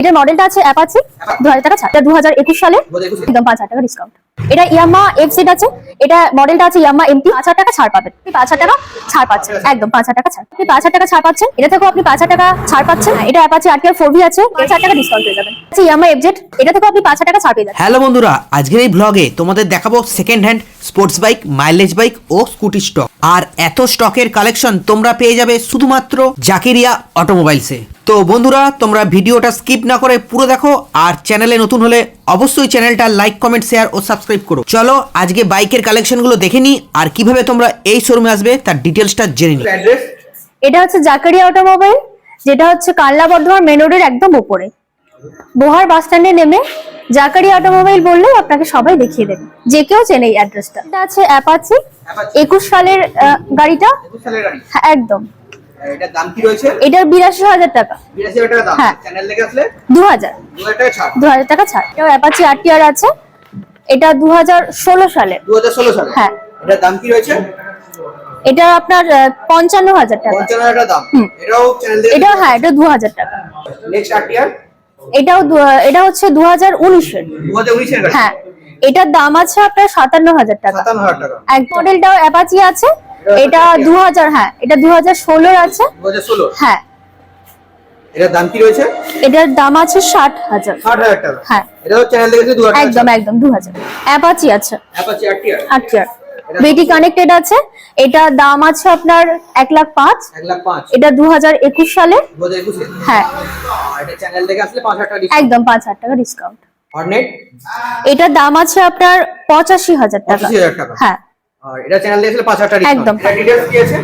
এটার মডেলটা আছে অ্যাপাচি 2000 টাকা ছাড়, এটা 2021 সালে একদম 5000 টাকা ডিসকাউন্ট। এটা ইয়ামা এফজেড আছে, এটা মডেলটা আছে ইয়ামা এমটি, 5000 টাকা ছাড় পাবেন। আপনি 5000 টাকা ছাড় পাচ্ছেন, একদম 5000 টাকা ছাড়, আপনি 5000 টাকা ছাড় পাচ্ছেন। এটা থেকেও আপনি 5000 টাকা ছাড় পাচ্ছেন। এটা অ্যাপাচি আরটিআর 4V আছে, 5000 টাকা ডিসকাউন্ট পেয়ে যাবেন। আচ্ছা ইয়ামা এফজেড, এটা থেকেও আপনি 5000 টাকা ছাড় পেয়ে যাবেন। হ্যালো বন্ধুরা, আজকের এই ব্লগে তোমাদের দেখাবো second hand sports bike, mileage bike ও স্কুটি স্টক। আর এত স্টকের কালেকশন তোমরা পেয়ে যাবে শুধুমাত্র জাকিরিয়া অটোমোবাইলসে। তো বন্ধুরা, তোমরা ভিডিওটা স্কিপ না করে পুরো দেখো, আর চ্যানেলে নতুন হলে অবশ্যই চ্যানেলটা লাইক, কমেন্ট, শেয়ার ও সাবস্ক্রাইব করো। চলো আজকে বাইকের কালেকশনগুলো দেখে নিই, আর কিভাবে তোমরা এই শোরুমে আসবে তার ডিটেলসটা জেনে নিই। এটা হচ্ছে জাকারিয়া অটোমোবাইল, যেটা হচ্ছে কাল্লা বর্ধমান মেন রোডের একদম উপরে, বোহার বাস স্ট্যান্ডে নেমে জাকারিয়া অটোমোবাইল বললেই আপনাকে সবাই দেখিয়ে দেবে, যে কেউ চেনে এই অ্যাড্রেসটা। এটা আছে অ্যাপাচি 21 সালের গাড়িটা, হ্যাঁ একদম। এটার দাম কি রয়েছে? এটার 82000 টাকা। 82000 টাকা দাম। হ্যাঁ। চ্যানেল দেখে আসলে 2000 টাকা ছাড়। 2000 টাকা ছাড়। এটা অ্যাপাচি আরটিআর আছে, এটা 2016 সালে। 2016 সালে। হ্যাঁ। এটার দাম কি রয়েছে? এটা আপনার 55000 টাকা। 55000 টাকা দাম। এটাও চ্যানেল দেখে। এটা হ্যাঁ, এটা 2000 টাকা। Next RTR. এটা হচ্ছে 2019 এর। 2019 এর গাড়ি। হ্যাঁ, এটার দাম আছে আপনার 57000 টাকা। 57000 টাকা। এক মডেলটাও অ্যাপাচি আছে, এটা 2000, হ্যাঁ এটা 2016 আছে। 2016। হ্যাঁ। এটার দাম কি রয়েছে? এটার দাম আছে 60000। 60000 টাকা। হ্যাঁ। এটাও চ্যানেল দেখে 2000 টাকা। একদম একদম 2000। অ্যাপাচি আছে, অ্যাপাচি আরটিআর। আরটিআর বিটি কানেক্টেড আছে, এটা দাম আছে আপনার 1,05,000। 1,05,000। এটা 2021 সালে। 2021 এ। হ্যাঁ। এটা চ্যানেল দেখে আসলে 5000 টাকা ডিসকাউন্ট। একদম 5000 টাকা ডিসকাউন্ট। হর্নেট। এটার দাম আছে আপনার 85000 টাকা। 85000 টাকা। হ্যাঁ। আর এটা চ্যানেল দেখে আসলে 5000 টাকা ডিসকাউন্ট। একদম। এটা ডিটেইলস কি আছে?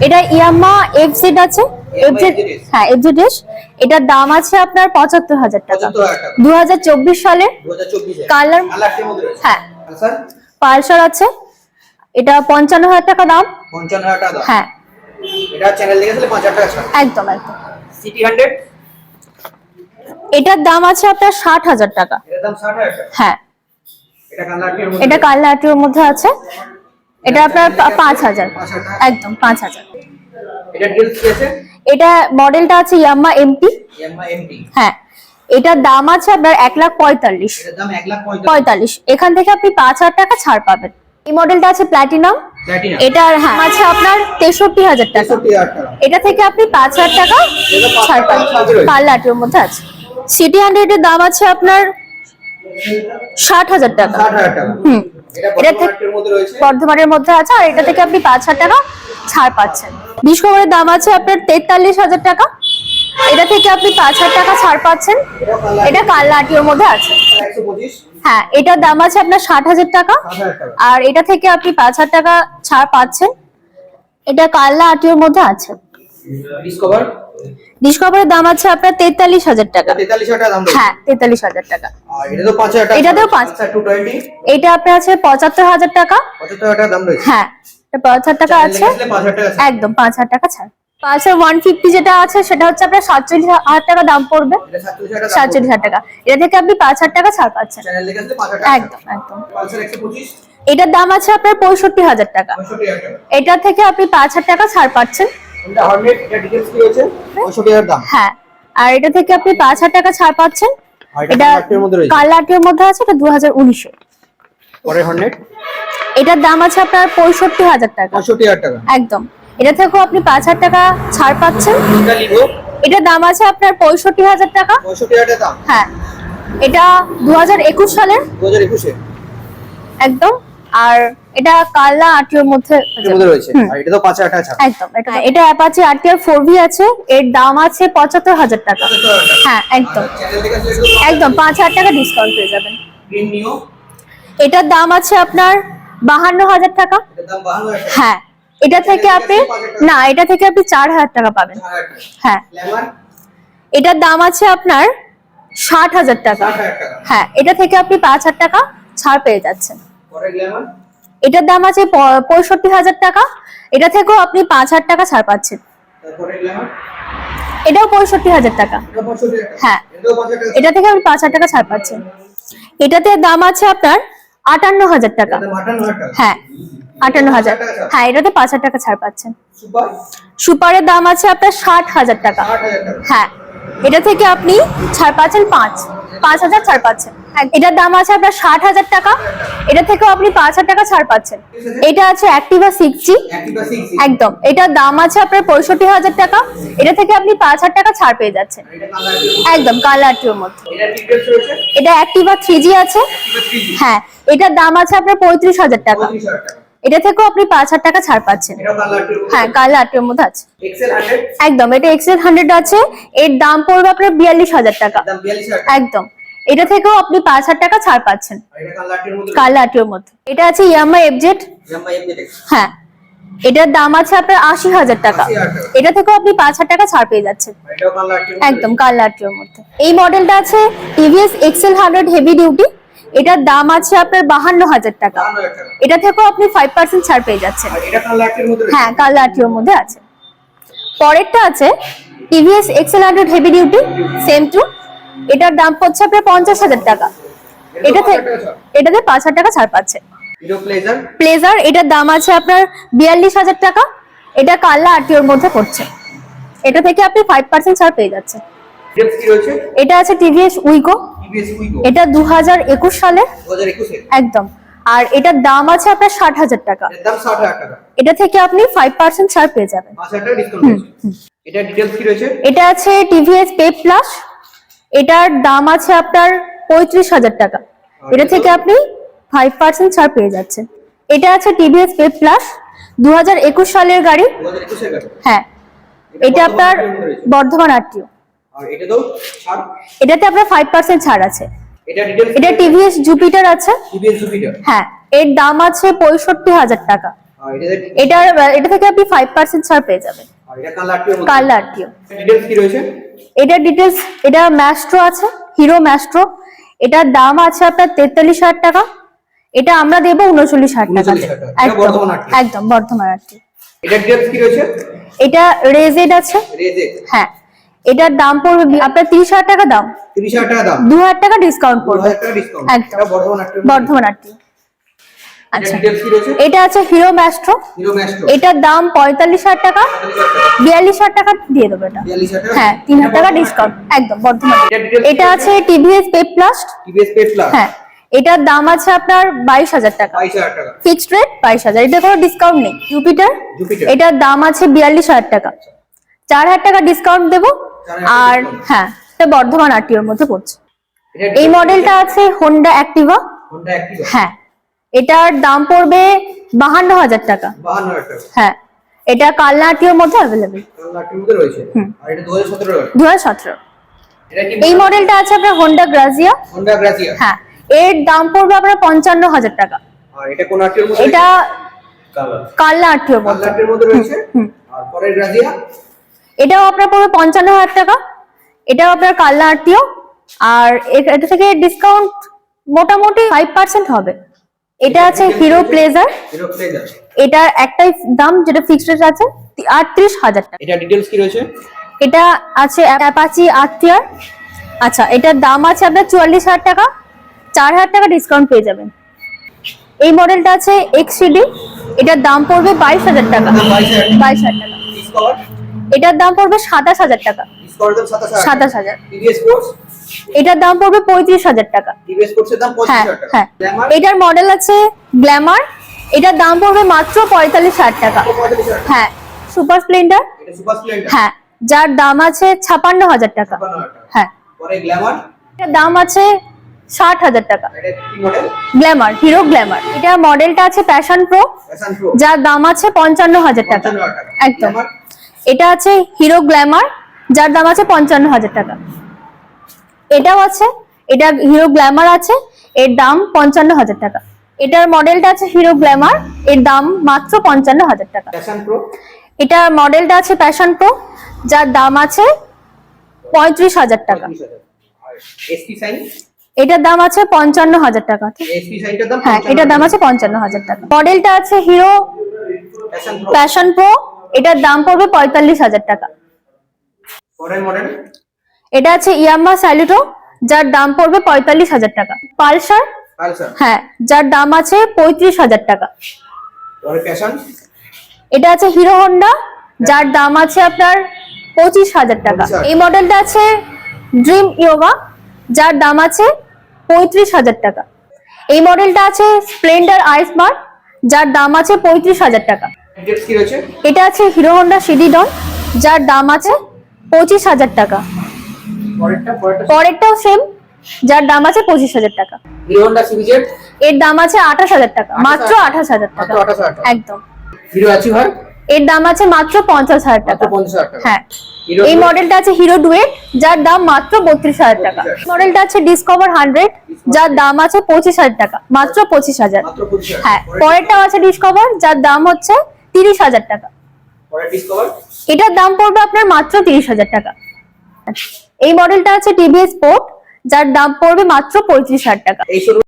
এটা ইয়ামা এফজেড আছে, এফজেড, হ্যাঁ এফজেড। এটার দাম আছে আপনার 75000 টাকা। 75000 টাকা। 2024 সালে। 2024 এ। কালার, কালারটির মধ্যে রয়েছে। হ্যাঁ পালসার। পালসার আছে, এটা 55000 টাকা দাম। 55000 টাকা দাম। হ্যাঁ। এটা চ্যানেল দেখে আসলে 5000 টাকা ছাড়। একদম একদম। সিটি 100। এটার দাম আছে আপনার 60000 টাকা। এটার দাম 60000 টাকা। হ্যাঁ। এটা কালারটির মধ্যে। এটা কাল্লা আটির মধ্যে আছে, এটা আপনার 5000। একদম 5000। এটা ডিটেইলস কি আছে? এটা মডেলটা আছে ইয়ামা এমটি। ইয়ামা এমটি। হ্যাঁ। এটার দাম আছে আপনার 1,45,000। এটার দাম 1,45,000। 45। এখান থেকে আপনি 5000 টাকা ছাড় পাবেন। এই মডেলটা আছে প্ল্যাটিনাম, প্ল্যাটিনাম। এটার হ্যাঁ আছে আপনার 63000 টাকা। 63000 টাকা। এটা থেকে আপনি 5000 টাকা ছাড় পাবেন। কাল্লা আটির মধ্যে আছে। সিটি 100 এর দাম আছে আপনার 60000 টাকা। 60000 টাকা। এটা এটা থেকে বর্তমানের মধ্যে রয়েছে। বর্ধমানের মধ্যে আছে, আর এটা থেকে আপনি 5000 টাকা ছাড় পাচ্ছেন। ডিসকভারের দাম আছে আপনার 43000 টাকা। এটা থেকে আপনি 5000 টাকা ছাড় পাচ্ছেন। এটা কাল্লা আটির মধ্যে আছে। 125। হ্যাঁ, এটার দাম আছে আপনার 60000 টাকা। 60000 টাকা। আর এটা থেকে আপনি 5000 টাকা ছাড় পাচ্ছেন। এটা কাল্লা আটির মধ্যে আছে। ডিসকভার। ডিসকভারের দাম আছে আপনার 43000 টাকা। 43000 টাকা দাম রয়েছে। হ্যাঁ 43000 টাকা। আর এটা তো 5000 টাকা। এটাতেও 5। 220। এটা আপনার আছে 75000 টাকা। 75000 টাকা দাম রয়েছে। হ্যাঁ, এটা 5000 টাকা আছে। 5000 টাকা ছাড়। একদম 5000 টাকা ছাড়। পালসার 150 যেটা আছে সেটা হচ্ছে আপনার 47000 টাকা দাম পড়বে। এটা 47000 টাকা। 47000 টাকা। এটা থেকে আপনি 5000 টাকা ছাড় পাচ্ছেন। চ্যানেল দেখে আসলে 5000 টাকা। একদম একদম। পালসার 125। এটার দাম আছে আপনার 65000 টাকা। 65000 টাকা। এটা থেকে আপনি 5000 টাকা ছাড় পাচ্ছেন। এটা হর্নেট, এটা ডিটেইলস কি রয়েছে? 65000 দাম। হ্যাঁ, আর এটা থেকে আপনি 5000 টাকা ছাড় পাচ্ছেন। আর এটা এটা কালারটির মধ্যে রয়েছে। কাল্লা আটির মধ্যে আছে, এটা 2019 এর। পরে হর্নেট। এটার দাম আছে আপনার 65000 টাকা। 65000 টাকা। একদম। এটা থেকেও আপনি 5000 টাকা ছাড় পাচ্ছেন। এটা লিভো। এটার দাম আছে আপনার 65000 টাকা। 65000 টাকা দাম। হ্যাঁ, এটা 2021 সালের। 2021 এ। একদম। আর এটা কাল্লা আটির মধ্যে এর মধ্যে রয়েছে। আর এটা তো 5000 টাকা ছাড়। একদম। এটা অ্যাপাচি আরটিআর 4V আছে, এর দাম আছে 75000 টাকা। 75000 টাকা। হ্যাঁ একদম চ্যানেল দেখে আসলে একদম 5000 টাকা ডিসকাউন্ট পেয়ে যাবেন। গ্রিন নিও। এটার দাম আছে আপনার 52000 টাকা। এটার দাম 52000 টাকা। হ্যাঁ, এটা থেকে আপনি না, এটা থেকে আপনি 4000 টাকা পাবেন। 4000 টাকা। হ্যাঁ, লেমন। এটার দাম আছে আপনার 60000 টাকা। 60000 টাকা। হ্যাঁ, এটা থেকে আপনি 5000 টাকা ছাড় পেয়ে যাচ্ছেন। পরে লেমন। এটার দাম আছে 65000 টাকা। এটা থেকেও আপনি 5000 টাকা ছাড় পাচ্ছেন। তারপরে লেমন। এটাও 65000 টাকা। এটা 65000 টাকা। হ্যাঁ, এটাও 5000 টাকা। এটা থেকে আপনি 5000 টাকা ছাড় পাচ্ছেন। এটাতে দাম আছে আপনার 58000 টাকা। এটা 58000 টাকা। হ্যাঁ 58000। হ্যাঁ, এটাতে 5000 টাকা ছাড় পাচ্ছেন। সুপার। সুপারের দাম আছে আপনার 60000 টাকা। 60000 টাকা। হ্যাঁ, এটা থেকে আপনি ছাড় পাচ্ছেন 5,000 ছাড় পাচ্ছেন। এটার দাম আছে আপনার 60,000 টাকা, এটা থেকেও আপনি 5,000 টাকা ছাড় পাচ্ছেন। এটা আছে অ্যাক্টিভা 6G, অ্যাক্টিভা 6G। একদম এটার দাম আছে আপনার 65,000 টাকা, এটা থেকে আপনি 5,000 টাকা ছাড় পেয়ে যাচ্ছেন। এটা কালার আছে। একদম কালারটির মধ্যে। এটা ডিটেইলস রয়েছে। এটা অ্যাক্টিভা 3G আছে, অ্যাক্টিভা 3G। হ্যাঁ এটার দাম আছে আপনার 35,000 টাকা, 35,000 টাকা। এটা থেকেও আপনি 5,000 টাকা ছাড় পাচ্ছেন। এটা কালারটির মধ্যে। হ্যাঁ কালারটির মধ্যে আছে। এক্সেল 100 একদম এটা এক্সেল 100 আছে, এর দাম পড়বে আপনার 42,000 টাকা, দাম 42,000 টাকা। একদম এটা থেকেও আপনি 5,000 টাকা ছাড় পাচ্ছেন আর এটা কালারটির মধ্যে। কালারটির মধ্যে। এটা আছে ইয়ামাহা FZ, জাম্বা এফজেড। হ্যাঁ এটার দাম আছে আপনার 80,000 টাকা, 80,000 টাকা। এটা থেকেও আপনি 5,000 টাকা ছাড় পেয়ে যাচ্ছেন। আর এটা কালারটির মধ্যে। একদম কালারটির মধ্যে। এই মডেলটা আছে টিভিএস এক্সেল 100 হেভি ডিউটি, এটার দাম আছে আপনার 52,000 টাকা, 52,000 টাকা। এটা থেকেও আপনি 5% ছাড় পেয়ে যাচ্ছেন। আর এটা কালারটির মধ্যে রয়েছে। হ্যাঁ কালারটির মধ্যে আছে। পরেরটা আছে TVS XL 100 heavy duty, same too, এটার দাম পড়ছে আপনার 50,000 টাকা, এটাতে 5,000 টাকা ছাড় পাচ্ছে। Hero pleasure. প্লেজার এটার দাম আছে আপনার 42,000 টাকা, এটা কাল্লা আরটিওর মধ্যে পড়ছে, এটা থেকে আপনি 5% ছাড় পেয়ে যাচ্ছেন। ডিটেইলস কি রয়েছে? এটা আছে টিভিএস উইগো, টিভিএস উইগো। এটা 2021 সালে, 2021 এর। একদম, আর এটার দাম আছে আপনার 60,000 টাকা, এর দাম 60,000 টাকা। এটা থেকে আপনি 5% ছাড় পেয়ে যাবেন। 5,000 টাকা ডিসকাউন্ট রয়েছে। এটা ডিটেইলস কি রয়েছে? এটা আছে টিভিএস পে প্লাস, এটার দাম আছে আপনার 35,000 টাকা, এটা থেকে আপনি 5% ছাড় পেয়ে যাচ্ছেন। এটা আছে টিভিএস পে প্লাস 2021 সালের গাড়ি, 2021 এর গাড়ি। হ্যাঁ এটা আপনার বর্ধমান আরটিও, আর এটা দাও ছাড়। এটাতে আপনার 5% ছাড় আছে। এটা ডিটেইলস। এটা টিভিএস জুপিটার আছে, টিভিএস জুপিটার। হ্যাঁ এর দাম আছে 65,000 টাকা, আর এটা থেকে আপনি 5% ছাড় পেয়ে যাবেন। আর এটা কালারটির মধ্যে। কাল্লা আরটিও। ডিটেইলস কি রয়েছে? এটা ডিটেলস, এটা ম্যাস্ট্রো আছে, হিরো ম্যাস্ট্রো, এটার দাম আছে আপনার 43,000 টাকা, এটা আমরা দেবো 39,000 টাকা। 39,000 টাকা। এটা বর্ধমান আরটিও। একদম বর্ধমান আরটিও। এটা ডিটেইলস কি রয়েছে? এটা রেজেড আছে, রেজে। হ্যাঁ এটার দাম পড়বে আপনার 30,000 টাকা দাম, 30,000 টাকা দাম। 2,000 টাকা ডিসকাউন্ট পড়বে। 2,000 টাকা ডিসকাউন্ট। একদম এটা বর্ধমান আরটিও। বর্ধমান আরটিও। এটা আচ্ছা ডিটেইলস কি রয়েছে? এটা আছে হিরো ম্যাস্ট্রো, হিরো ম্যাস্ট্রো। এটার দাম 45,000 টাকা, 42,000 টাকা দিয়ে দেবো এটা, 42,000 টাকা। হ্যাঁ 3,000 টাকা ডিসকাউন্ট, একদম বর্ধমান। এটা details এটা আছে TVS pay plus, TVS pay plus. হ্যাঁ এটার দাম আছে আপনার 22,000 টাকা, 22,000 টাকা। ফিক্সড রেট 22,000, এটা কোনো ডিসকাউন্ট নেই। Jupiter, Jupiter. এটার দাম আছে 42,000 টাকা, 4,000 টাকা ডিসকাউন্ট দেবো। 4,000 আর discount। হ্যাঁ এটা বর্ধমান আরটিওর মধ্যে পড়ছে। এটা এই মডেলটা আছে হোন্ডা অ্যাক্টিভা, হোন্ডা অ্যাক্টিভা। হ্যাঁ এটার দাম পড়বে 52,000 টাকা, 52,000 টাকা। হ্যাঁ এটা কাল্লা আরটিওর মধ্যে অ্যাভেলেবেল, কালারটির মধ্যে রয়েছে। আর এটা 2017 এর। 2017। এটা কি এই মডেলটা আছে আপনার হোন্ডা গ্রাজিয়া, হোন্ডা গ্রাজিয়া। হ্যাঁ এর দাম পড়বে আপনার 55,000 টাকা, আর এটা কোন আরটির মধ্যে? এটা কালার। কাল্লা আরটিওর মধ্যে। কালারটির মধ্যে রয়েছে। আর পরের গ্রাজিয়া। এটাও আপনার পড়বে 55,000 টাকা, এটাও আপনার কাল্লা আরটিও, আর এটা থেকে ডিসকাউন্ট মোটামুটি 5% হবে। এটা আছে হিরো প্লেজার, হিরো প্লেজার। এটার একটাই দাম যেটা ফিক্সড রেট আছে 38,000 টাকা। এটা ডিটেইলস কি রয়েছে? এটা আছে অ্যাপাচি আরটিআর, আচ্ছা এটার দাম আছে আপনার 44,000 টাকা, 4,000 টাকা ডিসকাউন্ট পেয়ে যাবেন। এই মডেলটা আছে এক্সিডি, এটার দাম পড়বে 22,000 টাকা, 22,000 টাকা। ডিসকাউন্ট। এটার দাম পড়বে 27,000 টাকা, ডিসকাউন্ট দাম 27,000। 27,000। TVS sports. এটার দাম পড়বে 35,000 টাকা, টিভিএস স্পোর্টস এর দাম হ্যাঁ 25,000 টাকা। হ্যাঁ। গ্ল্যামার। এটার মডেল আছে গ্ল্যামার, এটার দাম পড়বে মাত্র 45,000 টাকা, 45,000 টাকা। হ্যাঁ সুপার স্প্লেন্ডার, এটা সুপার স্প্লেন্ডার। হ্যাঁ যার দাম আছে 56,000 টাকা, 56,000 টাকা। হ্যাঁ পরে গ্ল্যামার। এটার দাম আছে 60,000 টাকা। এটা কি মডেল? গ্ল্যামার, হিরো গ্ল্যামার, এটা মডেলটা আছে প্যাশন প্রো, ফ্যাশন প্রো। যার দাম আছে 55,000 টাকা, 55,000 টাকা। একদম। গ্ল্যামার। এটা আছে হিরো গ্ল্যামার, যার দাম আছে 55,000 টাকা। এটাও আছে, এটা হিরো গ্ল্যামার আছে, এর দাম 55,000 টাকা। এটার মডেলটা আছে হিরো গ্ল্যামার, এর দাম মাত্র 55,000 টাকা। Fashion pro. এটা মডেলটা আছে প্যাশন প্রো, যার দাম আছে 35,000 টাকা। 35,000। আর এসপি সাইন। এটার দাম আছে 55,000 টাকা। এসপি সাইনটার দাম হ্যাঁ এটার দাম আছে 55,000 টাকা। মডেলটা আছে hero fashion pro. Passion pro, এটার দাম পড়বে 45,000 টাকা। পরের মডেল। এটা আছে ইয়ামাহা স্যালুটো, যার দাম পড়বে 45,000 টাকা। Pulsar, Pulsar. হ্যাঁ যার দাম আছে 35,000 টাকা। পরে প্যাশন। এটা আছে হিরো হোন্ডা, যার দাম আছে আপনার 25,000 টাকা। 25,000 এই মডেলটা আছে ড্রিম ইয়োগা, যার দাম আছে 35,000 টাকা। এই মডেলটা আছে স্প্লেন্ডার আই স্মার্ট, যার দাম আছে 35,000 টাকা। ডেটস কি রয়েছে? এটা আছে হিরো হোন্ডা সিডি ডন, যার দাম আছে 25,000 টাকা। পরেরটা পরেরটাও সেম, যার দাম আছে 25,000 টাকা। হিরো হোন্ডা সিরিজের এর দাম আছে 28,000 টাকা, মাত্র 28,000 টাকা। মাত্র 28,000 টাকা। একদম। হিরো অ্যাচিভার এর দাম আছে মাত্র 50,000 টাকা। মাত্র 50,000 টাকা। হ্যাঁ। হিরো এই মডেলটা আছে হিরো ডুয়েট, যার দাম মাত্র 32,000 টাকা। 32,000 মডেলটা আছে ডিসকভার 100, যার দাম আছে 25,000 টাকা, মাত্র 25,000। মাত্র 25,000। হ্যাঁ। পরেরটাও আছে ডিসকভার, যার দাম হচ্ছে 30,000 টাকা। পরের ডিসকভার এটার দাম পড়বে আপনার মাত্র 30,000 টাকা। এই মডেলটা আছে টিভিএস স্পোর্ট, যার দাম পড়বে মাত্র 35,000 টাকা। এই শোরুম